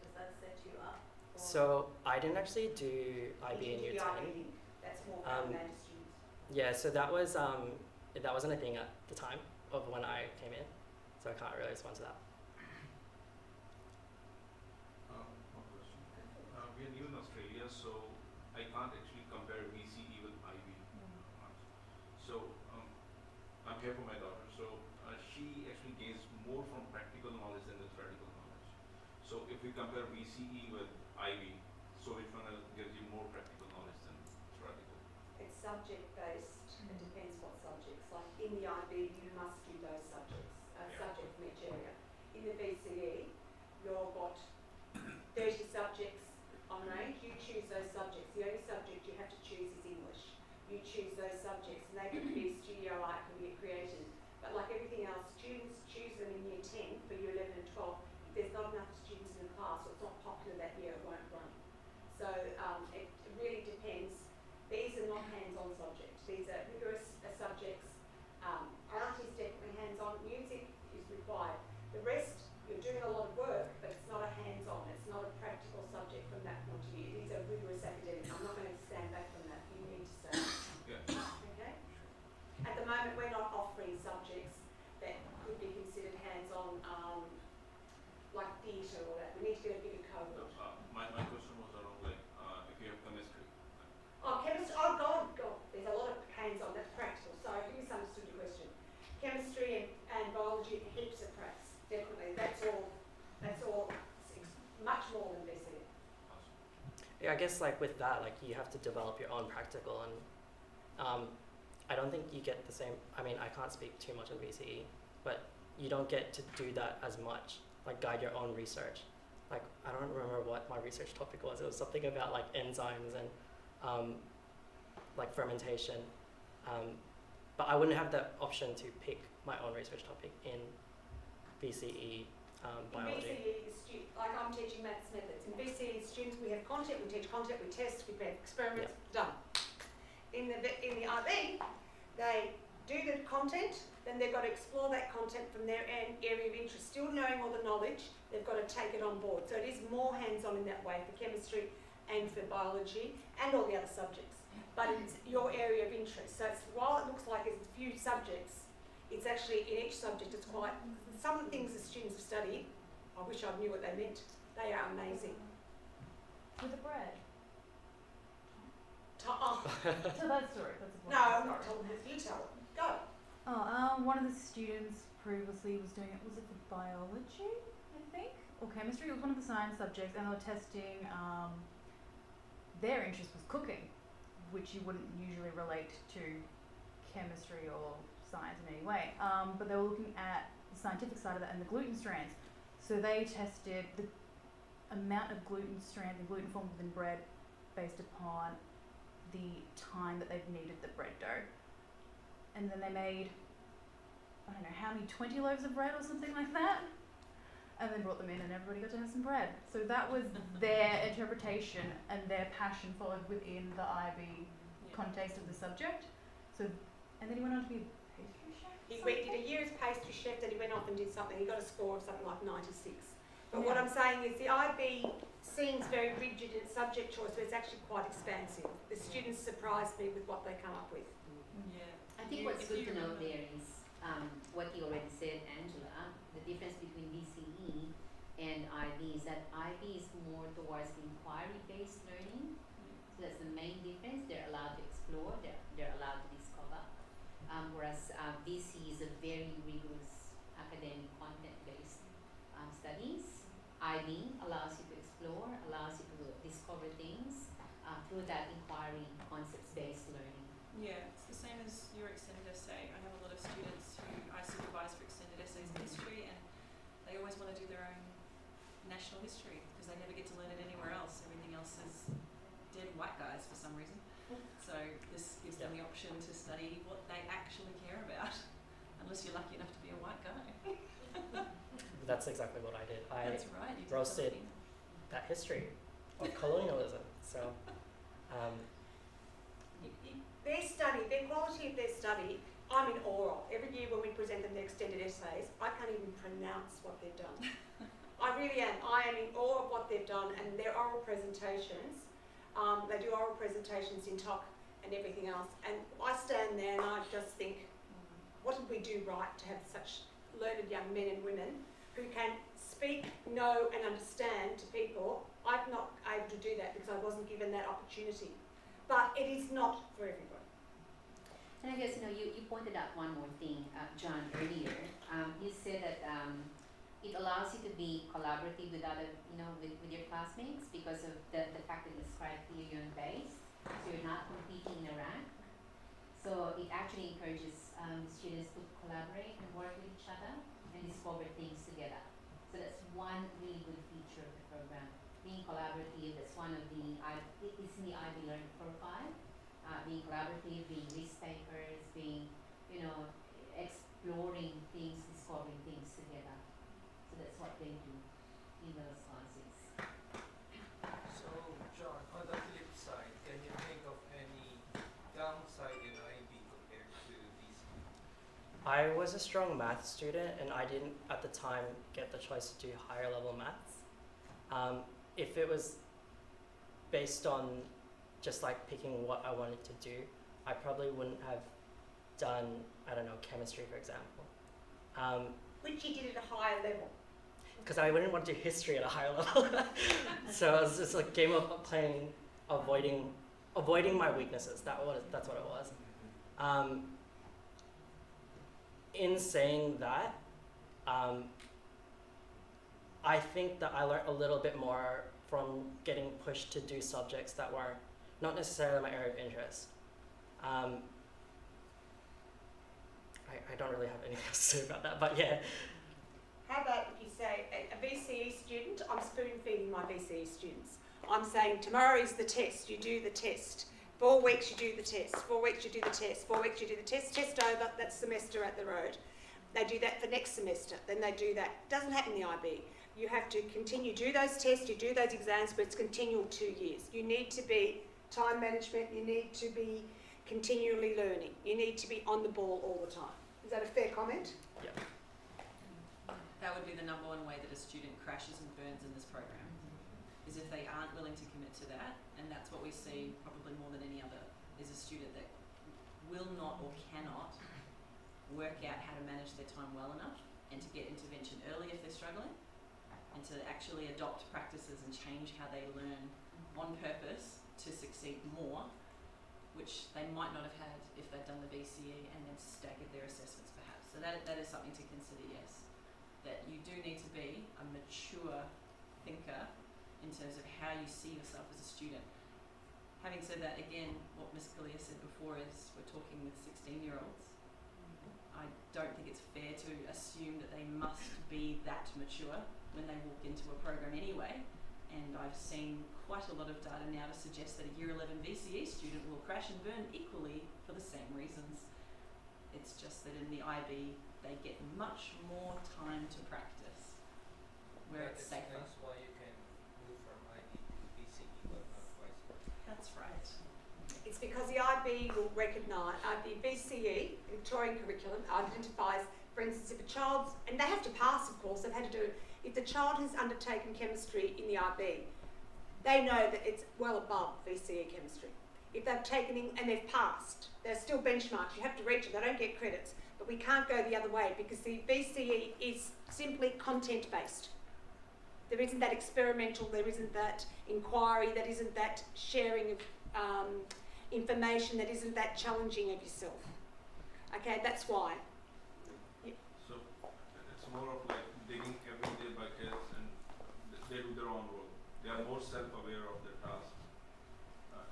Does that set you up? So I didn't actually do IB in year 10. That's more common to students. Yeah, so that wasn't a thing at the time of when I came in, so I can't really respond to that. One question. We are new in Australia, so I can't actually compare VCE with IB. So I'm here for my daughter, so she actually gains more from practical knowledge than the theoretical knowledge. So if we compare VCE with IB, so which one gives you more practical knowledge than theoretical? It's subject-based. It depends what subjects. Like in the IB, you must do those subjects, subject from each area. In the VCE, you've got 30 subjects on range. You choose those subjects. The only subject you have to choose is English. You choose those subjects, and they could be studio art, could be creative. But like everything else, students choose them in year 10 for year 11 and 12. If there's not enough students in the class, or it's not popular that year, it won't run. So it really depends. These are not hands-on subjects. These are rigorous subjects. Art is definitely hands-on. Music is required. The rest, you're doing a lot of work, but it's not a hands-on. It's not a practical subject from that point of view. These are rigorous academic. I'm not going to stand back from that. You need to say. Yeah. Okay? At the moment, we're not offering subjects that could be considered hands-on, like theatre or that. We need to get a bigger cohort. My question was around like if you have chemistry. Oh, chemistry. Oh, God. There's a lot of hands-on. guess like with that, like you have to develop your own practical, and I don't think you get the same. I mean, I can't speak too much on VCE, but you don't get to do that as much. Like guide your own research. Like I don't remember what my research topic was. It was something about like enzymes and like fermentation. But I wouldn't have the option to pick my own research topic in VCE biology. In VCE, like I'm teaching maths methods. In VCE students, we have content, we teach content, we test, we make experiments, done. In the IB, they do the content, then they've got to explore that content from their area of interest. Still knowing all the knowledge, they've got to take it on board. So it is more hands-on in that way for chemistry and for biology and all the other subjects. But it's your area of interest. So it's, while it looks like it's a few subjects, it's actually in each subject it's quite, some of the things the students have studied, I wish I knew what they meant, they are amazing. With the bread. Oh, So that story. That's a no, I'm not telling you, you tell it. Go. Oh, one of the students previously was doing it. Was it for biology, I think, or chemistry? It was one of the science subjects, and they were testing. Their interest was cooking, which you wouldn't usually relate to chemistry or science in any way. But they were looking at the scientific side of that and the gluten strands. So they tested the amount of gluten strands and gluten formed within bread based upon the time that they've kneaded the bread dough. And then they made, I don't know how many, 20 loaves of bread or something like that. And then brought them in and everybody got to have some bread. So that was their interpretation and their passion followed within the IB context of the subject. So, and then he went on to be a pastry chef? He did a year as pastry chef, then he went off and did something. He got a score of something like 96. But what I'm saying is the IB seems very rigid in its subject choice, but it's actually quite expansive. The students surprised me with what they come up with. Yeah. I think what's good to note there is what you already said, Angela, the difference between VCE and IB is that IB is more towards the inquiry-based learning. So that's the main difference. They're allowed to explore, they're allowed to discover. Whereas VCE is a very rigorous academic content-based studies. IB allows you to explore, allows you to discover things through that inquiry concepts-based learning. Yeah, it's the same as your extended essay. I have a lot of students who I supervise for extended essays in history, and they always want to do their own national history because they never get to learn it anywhere else. Everything else is dead white guys for some reason. So this gives them the option to study what they actually care about, unless you're lucky enough to be a white guy. That's exactly what I did. I That's right. You did roasted something. that history of colonialism. So, Their study, their quality of their study, I'm in awe of. Every year when we present them their extended essays, I can't even pronounce what they've done. I really am. I am in awe of what they've done and their oral presentations. They do oral presentations in talk and everything else. And I stand there and I just think, what did we do right to have such learned young men and women who can speak, know and understand to people? I'm not able to do that because I wasn't given that opportunity. But it is not for everybody. And I guess, you pointed out one more thing, John, earlier. You said that it allows you to be collaborative with other, with your classmates because of the fact that it's criterion-based. So you're not competing in a rank. So it actually encourages students to collaborate and work with each other and discover things together. So that's one really good feature of the program. Being collaborative, that's one of the, it's in the IB Learning profile. Being collaborative, being risk takers, being, exploring things, discovering things together. So that's what they do in those classes. So, John, on the flip side, can you think of any downside in IB compared to VCE? I was a strong math student, and I didn't at the time get the choice to do higher level maths. If it was based on just like picking what I wanted to do, I probably wouldn't have done, I don't know, chemistry, for example. Which you did at a higher level. Because I wouldn't want to do history at a higher level. So it was just a game of playing, avoiding my weaknesses. That's what it was. In saying that, I think that I learned a little bit more from getting pushed to do subjects that were not necessarily my area of interest. I don't really have anything else to say about that, but yeah. How about if you say a BCE student, I'm spoon feeding my BCE students. I'm saying tomorrow is the test, you do the test. 4 weeks you do the test, 4 weeks you do the test, 4 weeks you do the test, test over, that's semester at the road. They do that for next semester, then they do that. Doesn't happen in the IB. You have to continue, do those tests, you do those exams, but it's continual 2 years. You need to be time management, you need to be continually learning. You need to be on the ball all the time. Is that a fair comment? Yeah. That would be the number one way that a student crashes and burns in this program, is if they aren't willing to commit to that, and that's what we see probably more than any other, is a student that will not or cannot work out how to manage their time well enough and to get intervention early if they're struggling, and to actually adopt practices and change how they learn on purpose to succeed more, which they might not have had if they'd done the BCE and then staggered their assessments perhaps. So that is something to consider, yes. That you do need to be a mature thinker in terms of how you see yourself as a student. Having said that, again, what Ms. Callea said before is we're talking with 16-year-olds. I don't think it's fair to assume that they must be that mature when they walk into a program anyway. And I've seen quite a lot of data now to suggest that a Year 11 BCE student will crash and burn equally for the same reasons. It's just that in the IB, they get much more time to practice, where it's safer. That's why you can move from IB to BCE, but not vice versa. That's right. It's because the IB will recognise, the BCE, Victorian curriculum, identifies, for instance, if a child's, and they have to pass, of course, they've had to do it, if the child has undertaken chemistry in the IB, they know that it's well above BCE chemistry. If they've taken in and they've passed, they're still benchmarks, you have to reach it, they don't get credits. But we can't go the other way because the BCE is simply content-based. There isn't that experimental, there isn't that inquiry, there isn't that sharing of information, that isn't that challenging of yourself. Okay, that's why. Yeah. So it's more of like digging every day by kids, and they do their own work. They are more self-aware of their task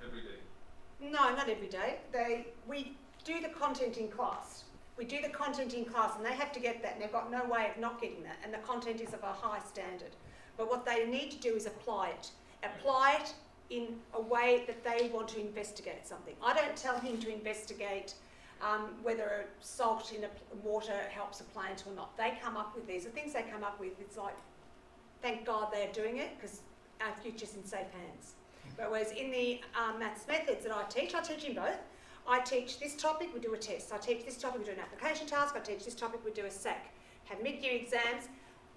every day. No, not every day. We do the content in class. We do the content in class and they have to get that, and they've got no way of not getting that, and the content is of a high standard. But what they need to do is apply it. Apply it in a way that they want to investigate something. I don't tell him to investigate whether salt in water helps a plant or not. They come up with these. The things they come up with, it's like, thank God they're doing it because our future's in safe hands. Whereas in the maths methods that I teach in both. I teach this topic, we do a test. I teach this topic, we do an application task. I teach this topic, we do a SAC. Have mid-year exams.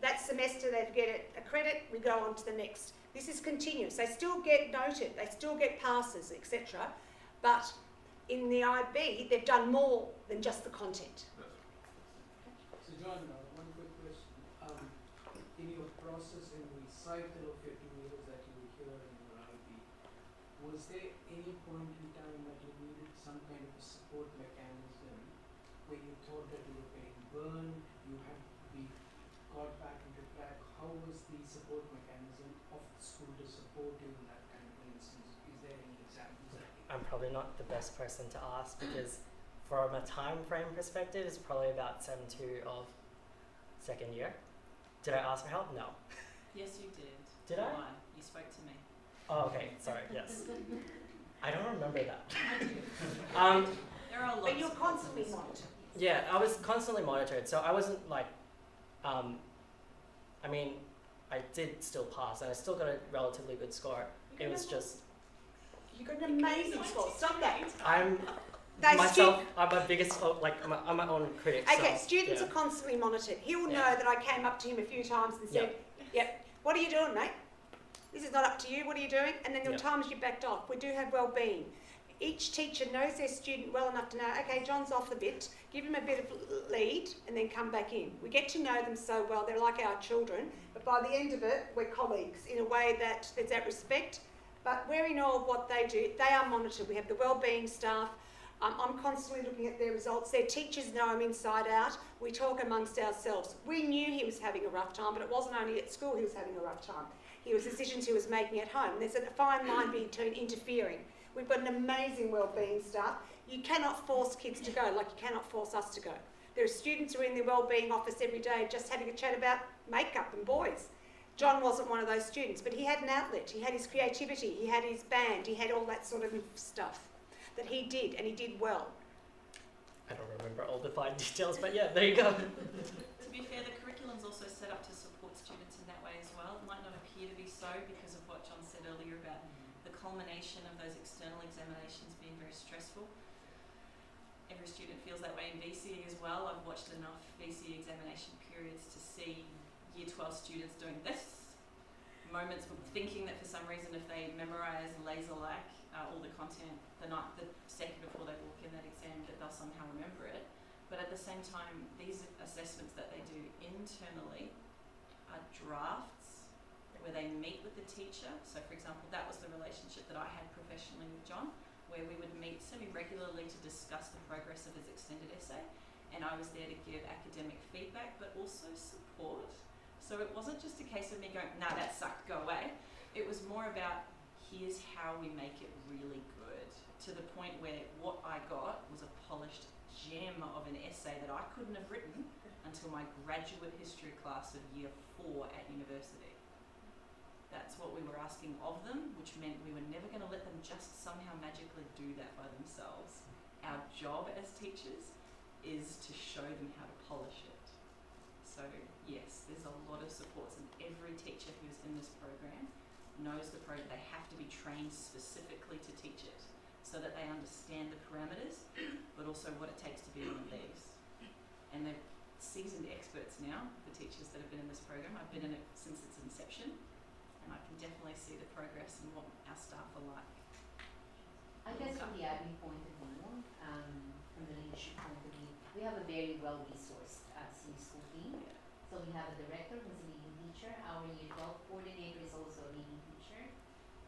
That semester they get a credit, we go on to the next. This is continuous. They still get noted, they still get passes, etc. But in the IB, they've done more than just the content. So John, one quick question. In your process in the cycle of your 2 years that you were here in your IB, was there any point in time that you needed some kind of a support mechanism where you thought that you were getting burned, you had to be got back into track? How was the support mechanism of the school to support you in that kind of instance? Is there any examples? I'm probably not the best person to ask because from a time frame perspective, it's probably about sem 2 of second year. Did I ask for help? No. Yes, you did. Did I? Why? You spoke to me. Oh, okay. Sorry. Yes. I don't remember that. There are lots. But you're of constantly reasons. monitored. Yeah, I was constantly monitored, so I wasn't like, I mean, I did still pass, and I still got a relatively good score. It was just. You got an amazing score. Stop that. I'm They myself. I'm my biggest, I'm my own critic. Okay, so, students yeah. are constantly monitored. He'll Yeah. know that I came up to him a few times and said, yep, what are you doing, mate? This is not up to you, what are you doing? And then there were times you backed off. We do have well-being. Each teacher knows their student well enough to know, okay, John's off a bit, give him a bit of lead and then come back in. We get to know them so well, they're like our children, but by the end of it, we're colleagues in a way that there's that respect. But we're in awe of what they do. They are monitored. We have the well-being staff. I'm constantly looking at their results. Their teachers know him inside out. We talk amongst ourselves. We knew he was having a rough time, but it wasn't only at school he was having a rough time. He was decisions he was making at home. There's a fine line between interfering. We've got an amazing wellbeing staff. You cannot force kids to go like you cannot force us to go. There are students who are in the wellbeing office every day just having a chat about makeup and boys. John wasn't one of those students, but he had an outlet. He had his creativity, he had his band, he had all that sort of stuff that he did, and he did well. I don't remember all the fine details, but yeah, there you go. To be fair, the curriculum's also set up to support students in that way as well. It might not appear to be so because of what John said earlier about the culmination of those external examinations being very stressful. Every student feels that way in VCE as well. I've watched enough VCE examination periods to see Year 12 students doing this. Moments of thinking that for some reason if they memorise laser-like all the content the second before they walk in that exam, that they'll somehow remember it. But at the same time, these assessments that they do internally are drafts where they meet with the teacher. So for example, that was the relationship that I had professionally with John, where we would meet semi-regularly to discuss the progress of his extended essay. And I was there to give academic feedback, but also support. So it wasn't just a case of me going, nah, that sucked, go away. It was more about, here's how we make it really good, to the point where what I got was a polished gem of an essay that I couldn't have written until my graduate history class of year 4 at university. That's what we were asking of them, which meant we were never going to let them just somehow magically do that by themselves. Our job as teachers is to show them how to polish it. So yes, there's a lot of supports, and every teacher who's in this program knows the program. They have to be trained specifically to teach it so that they understand the parameters, but also what it takes to be one of these. And they're seasoned experts now, the teachers that have been in this program. I've been in it since its inception, and I can definitely see the progress and what our staff are like. I guess from the admin point of view, from the leadership point of view, we have a very well-resourced senior school team. So we have a director who's a leading teacher. Our year 12 coordinator is also a leading teacher.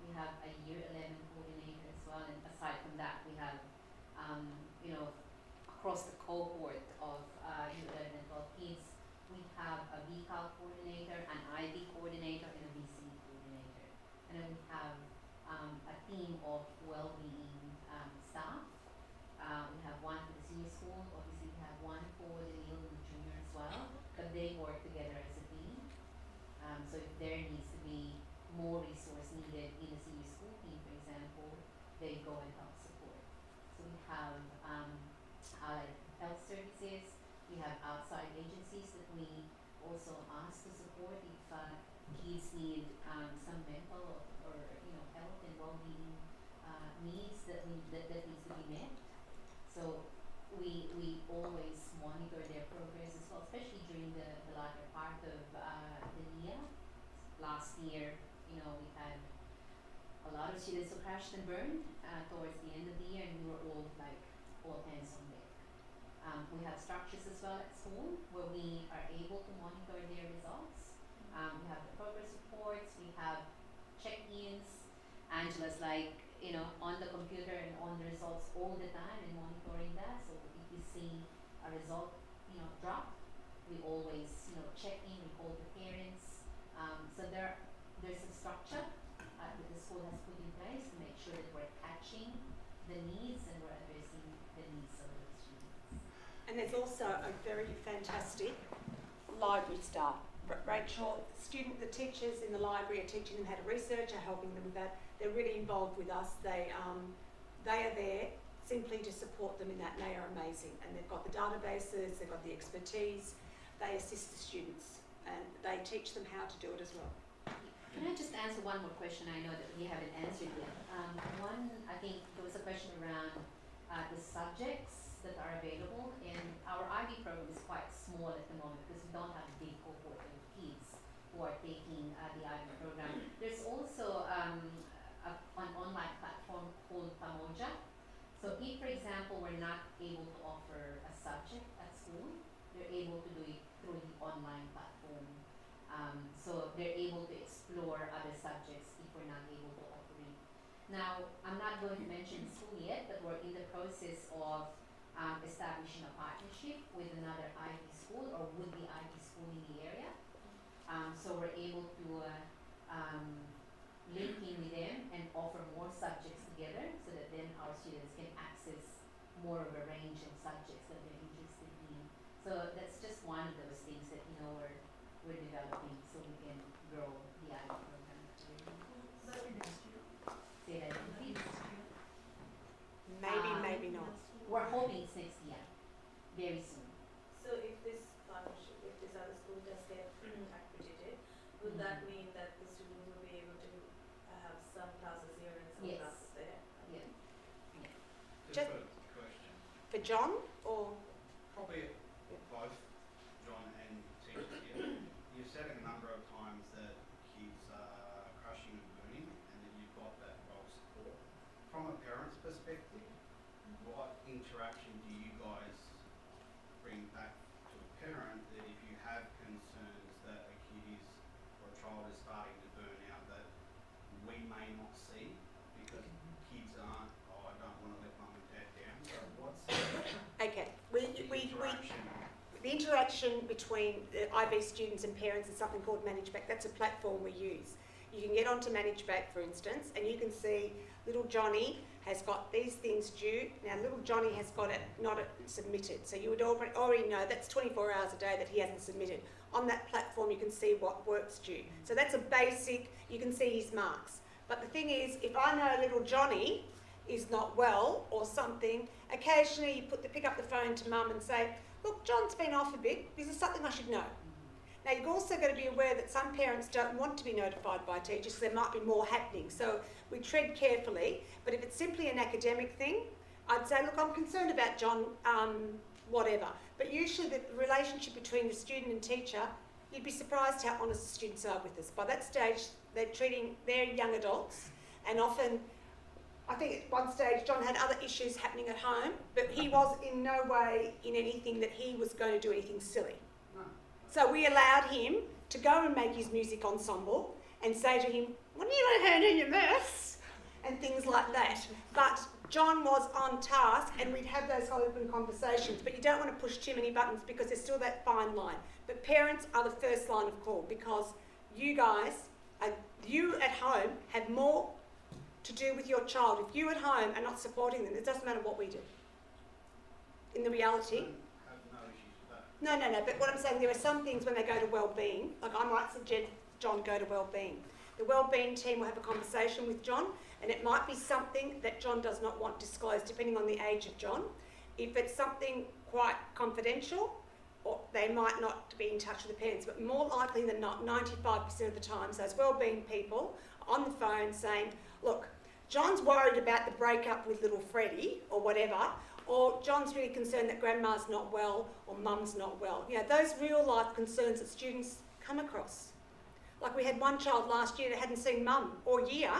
We have a year 11 coordinator as well. And aside from that, we have, across the cohort of year 11 and 12 kids, we have a VCAL coordinator, an IB coordinator, and a VCE coordinator. And then we have a team of well-being staff. We have one for the senior school. Obviously, we have one for the middle and the junior as well. But they work together as a team. So if there needs to be more resource needed in the senior school team, for example, they go and help support. So we have allied health services. We have outside agencies that we also ask to support if kids need some mental or health and well-being needs that needs to be met. So we always monitor their progress as well, especially during the latter part of the year. Last year, we had a lot of students who crashed and burned towards the end of the year, and we were all hands on deck. We have structures as well at school where we are able to monitor their results. We have the progress reports, we have check-ins. Angela's on the computer and on the results all the time and monitoring that. So if we see a result, drop, we always, check in, we call the parents. So there's a structure that the school has put in place to make sure that we're catching the needs and we're addressing the needs of the students. And there's also a very fantastic library staff. Rachel, the teachers in the library are teaching them how to research, are helping them with that. They're really involved with us. They are there simply to support them in that, and they are amazing. And they've got the databases, they've got the expertise, they assist the students, and they teach them how to do it as well. Can I just answer one more question I know that we haven't answered yet? I think there was a question around the subjects that are available, and our IB program is quite small at the moment because we don't have a big cohort of kids who are taking the IB program. There's also an online platform called Pamoja. So if, for example, we're not able to offer a subject at school, they're able to do it through the online platform. So they're able to explore other subjects if we're not able to offer it. Now, I'm not going to mention school yet, but we're in the process of establishing a partnership with another IB school or would-be IB school in the area. So we're able to link in with them and offer more subjects together so that then our students can access more of a range of subjects that they're interested in. So that's just one of those things that we're developing so we can grow the IB program. Say that again, please. Maybe not. We're hoping it's next year, very soon. So if this partnership, if this other school does get accredited, would that mean that the students will be able to have some classes here and some Yes. classes there? Yeah. Just- a question. For John, or Probably both John and teachers here. You've said a number of times that kids are crushing and burning and that you've got that role support. From a parent's perspective, what interaction do you guys bring back to a parent that if you have concerns that a kid is or a child is starting to burn out that we may not see because kids aren't, I don't want to let mum and dad down. So what's okay, the interaction? the interaction between the IB students and parents is something called ManageBack. That's a platform we use. You can get onto ManageBack, for instance, and you can see little Johnny has got these things due. Now, little Johnny has got it not submitted. So you would already know that's 24 hours a day that he hasn't submitted. On that platform, you can see what work's due. So that's a basic, you can see his marks. But the thing is, if I know little Johnny is not well or something, occasionally you pick up the phone to mum and say, look, John's been off a bit. Is there something I should know? Now, you've also got to be aware that some parents don't want to be notified by teachers because there might be more happening. So we tread carefully. But if it's simply an academic thing, I'd say, look, I'm concerned about John, whatever. But usually the relationship between the student and teacher, you'd be surprised how honest the students are with us. By that stage, they're young adults, and often, I think at one stage John had other issues happening at home, but he was in no way in anything that he was going to do anything silly. So we allowed him to go and make his music ensemble and say to him, when are you going to hand in your maths? And things like that. But John was on task and we'd have those open conversations, but you don't want to push too many buttons because there's still that fine line. But parents are the first line of call because you guys, you at home have more to do with your child. If you at home are not supporting them, it doesn't matter what we do. In the reality, Have no issues with that. No, but what I'm saying, there are some things when they go to wellbeing, like I might suggest John go to wellbeing. The wellbeing team will have a conversation with John, and it might be something that John does not want disclosed, depending on the age of John. If it's something quite confidential, or they might not be in touch with the parents, but more likely than not, 95% of the times, those wellbeing people are on the phone saying, look, John's worried about the breakup with little Freddie, or whatever, or John's really concerned that grandma's not well or mum's not well. You know, those real life concerns that students come across. Like we had one child last year that hadn't seen mum all year.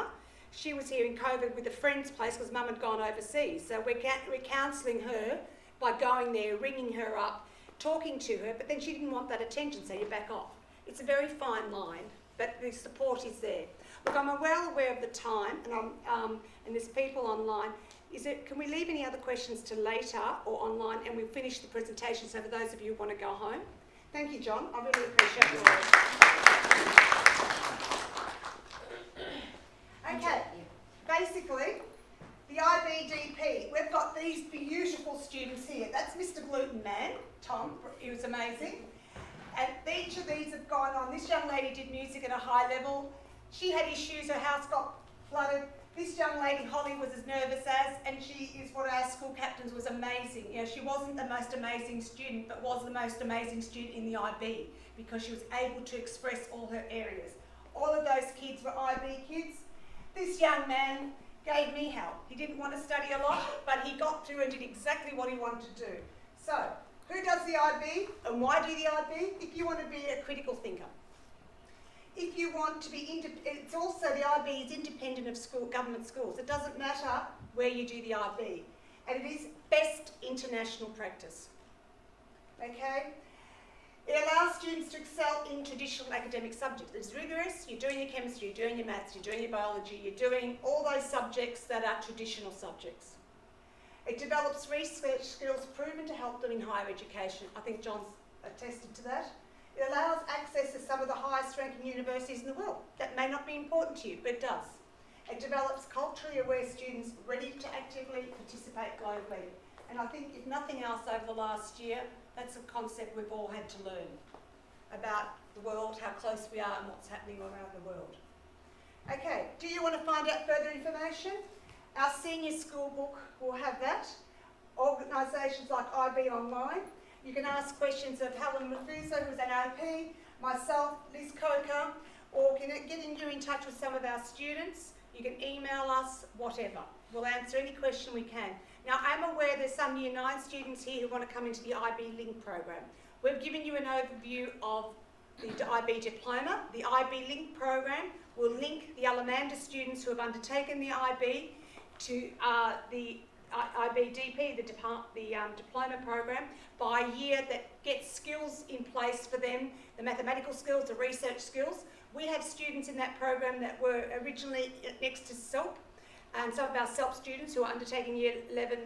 She was here in COVID with a friend's place because mum had gone overseas. So we're counselling her by going there, ringing her up, talking to her, but then she didn't want that attention, so you back off. It's a very fine line, but the support is there. Look, I'm well aware of the time, and there's people online. Can we leave any other questions to later or online, and we'll finish the presentation, so for those of you who want to go home. Thank you, John. I really appreciate your work. Okay, basically, the IBDP, we've got these beautiful students here. That's Mr. Gluten Man, Tom, he was amazing. And each of these have gone on. This young lady did music at a high level. She had issues, her house got flooded. This young lady, Holly, was as nervous as, and she is one of our school captains, was amazing. You know, she wasn't the most amazing student, but was the most amazing student in the IB because she was able to express all her areas. All of those kids were IB kids. This young man gave me help. He didn't want to study a lot, but he got through and did exactly what he wanted to do. So, who does the IB and why do the IB? If you want to be a critical thinker. If you want to be it's also the IB is independent of government schools. It doesn't matter where you do the IB. And it is best international practice. Okay? It allows students to excel in traditional academic subjects. It's rigorous, you're doing your chemistry, you're doing your maths, you're doing your biology, you're doing all those subjects that are traditional subjects. It develops research skills proven to help them in higher education. I think John's attested to that. It allows access to some of the highest ranking universities in the world. That may not be important to you, but it does. It develops culturally aware students ready to actively participate globally. And I think, if nothing else, over the last year, that's a concept we've all had to learn about the world, how close we are and what's happening around the world. Okay, do you want to find out further information? Our senior school book will have that. Organisations like IB Online. You can ask questions of Helene Refuerzo, who's an OP, myself, Liz Coker, or getting you in touch with some of our students. You can email us, whatever. We'll answer any question we can. Now, I'm aware there's some Year 9 students here who want to come into the IB Link program. We've given you an overview of the IB Diploma. The IB Link program will link the Alamanda students who have undertaken the IB to the IBDP, the Diploma Program, by year, that gets skills in place for them, the mathematical skills, the research skills. We have students in that program that were originally next to SELP, and some of our SELP students who are undertaking Year 11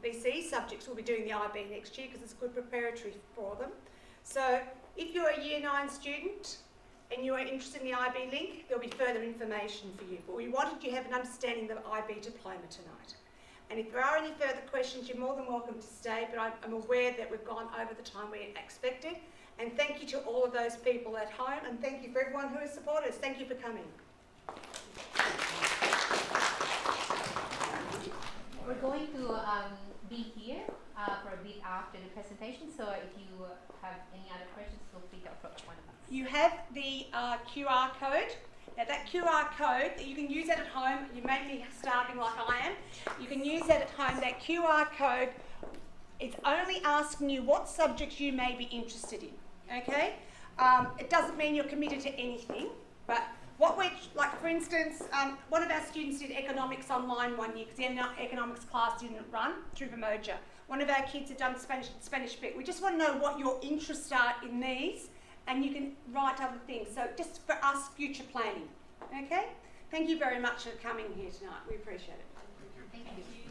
BC subjects will be doing the IB next year because it's a good preparatory for them. So if you're a Year 9 student and you are interested in the IB Link, there'll be further information for you. But we wanted you to have an understanding of the IB Diploma tonight. And if there are any further questions, you're more than welcome to stay, but I'm aware that we've gone over the time we expected. And thank you to all of those people at home, and thank you for everyone who has supported us. Thank you for coming. We're going to be here for a bit after the presentation, so if you have any other questions, feel free to approach one of us. You have the QR code. Now that QR code, you can use that at home. You may be starving like I am. You can use that at home. That QR code, it's only asking you what subjects you may be interested in, okay? It doesn't mean you're committed to anything, but what we're, like for instance, one of our students did economics online one year because the economics class didn't run through Vermoja. One of our kids had done Spanish bit. We just want to know what your interests are in these, and you can write other things. So just for us, future planning, okay? Thank you very much for coming here tonight. We appreciate it. Thank you.